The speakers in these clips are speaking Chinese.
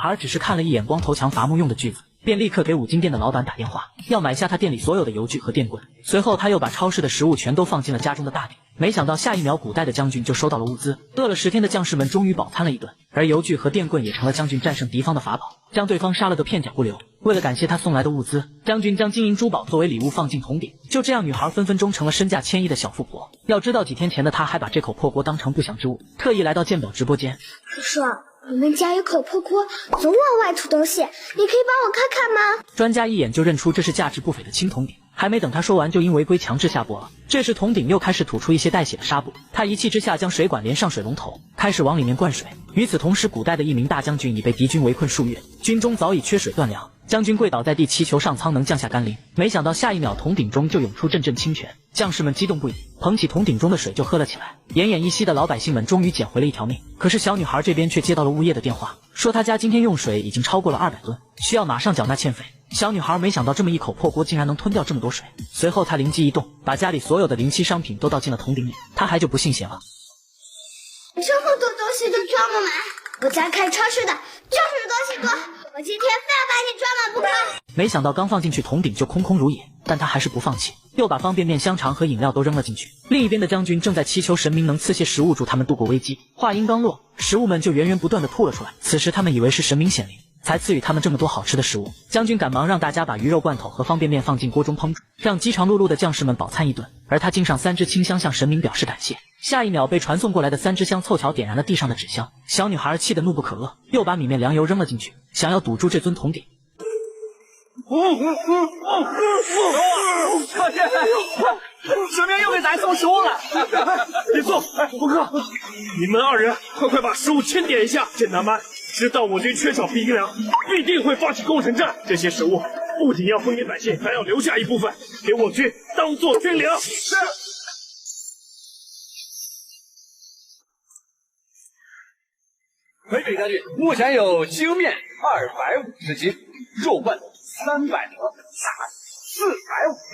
孩只是看了一眼光头强伐木用的锯子，便立刻给五金店的老板打电话，要买下他店里所有的油锯和电棍。随后他又把超市的食物全都放进了家中的大鼎。没想到下一秒，古代的将军就收到了物资，饿了10天的将士们终于饱餐了一顿，而油锯和电棍也成了将军战胜敌方的法宝，将对方杀了个片甲不留。为了感谢他送来的物资，将军将金银珠宝作为礼物放进铜鼎。就这样，女孩分分钟成了身价1000亿的小富婆。要知道，几天前的她还把这口破锅当成不祥之物，特意来到鉴宝直播间。叔叔，我们家有口破锅，总往外吐东西，你可以帮我看看吗？专家一眼就认出这是价值不菲的青铜鼎。还没等他说完，就因违规强制下播了。这时铜鼎又开始吐出一些带血的纱布，他一气之下将水管连上水龙头，开始往里面灌水。与此同时，古代的一名大将军已被敌军围困数月，军中早已缺水断粮。将军跪倒在地，祈求上苍能降下甘霖。没想到下一秒，铜鼎中就涌出阵阵清泉，将士们激动不已，捧起铜鼎中的水就喝了起来。奄奄一息的老百姓们终于捡回了一条命。可是小女孩这边却接到了物业的电话，说她家今天用水已经超过了200吨，需要马上缴纳欠费。小女孩没想到这么一口破锅竟然能吞掉这么多水，随后她灵机一动，把家里所有的临期商品都倒进了铜鼎里。她还就不信邪了，这么多东西都装不满，我家开超市的就是东西多，我今天非要把你装满不可。没想到刚放进去，铜鼎就空空如也，但他还是不放弃，又把方便面、香肠和饮料都扔了进去。另一边的将军正在祈求神明能赐些食物助他们度过危机。话音刚落，食物们就源源不断的吐了出来。此时他们以为是神明显灵，才赐予他们这么多好吃的食物。将军赶忙让大家把鱼肉罐头和方便面放进锅中烹煮，让饥肠辘辘的将士们饱餐一顿。而他竟上3支清香向神明表示感谢。下一秒，被传送过来的3支香凑巧点燃了地上的纸香。小女孩气得怒不可遏，又把米面粮油扔了进去，想要堵住这尊铜鼎。快点！神明又给咱送食物了。别送！不哥，你们2人快把食物清点一下。剑南班知道我军缺少兵粮，必定会发起攻城战。这些食物不仅要分给百姓，还要留下一部分给我军当做军粮。是。回禀将军，目前有精面250斤，肉罐300盒，大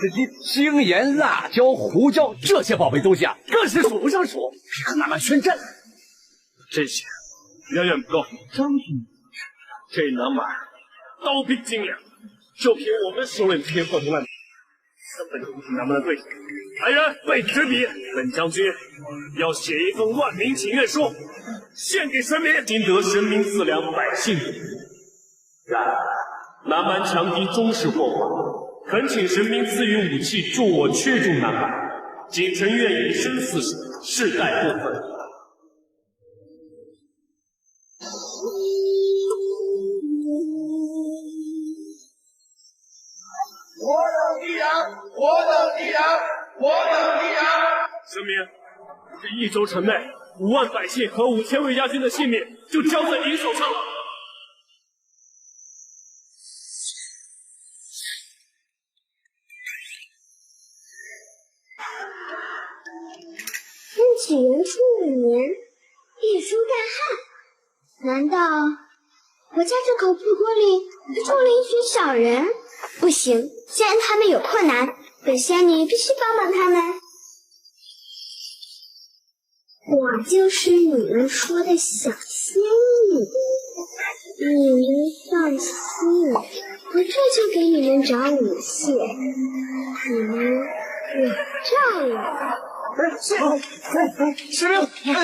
450斤，精盐、辣椒、胡椒这些宝贝东西啊，更是数不胜数，可拿来宣战。这些远远不够，将军，这能买刀兵精粮，就凭我们手里的天破铜烂，根本就不是咱们的对手。来人，备纸笔，本将军要写一封万民请愿书，献给神明，今得神明赐粮，百姓然南蛮强敌终是祸患，恳请神明赐予武器，助我驱逐南蛮。谨臣愿以身赐死，世代不分。我等敌人，我等敌人，我等敌人。神明，这1周城内5万百姓和5000卫家军的性命就交在您手上了。天启元初5年，地书干旱。难道我家这口破锅里住了一群小人？不行，既然他们有困难，本仙女必须帮帮他们。我就是你们说的小仙女，你们放心，我这就给你们找武器，你们有照应。神明，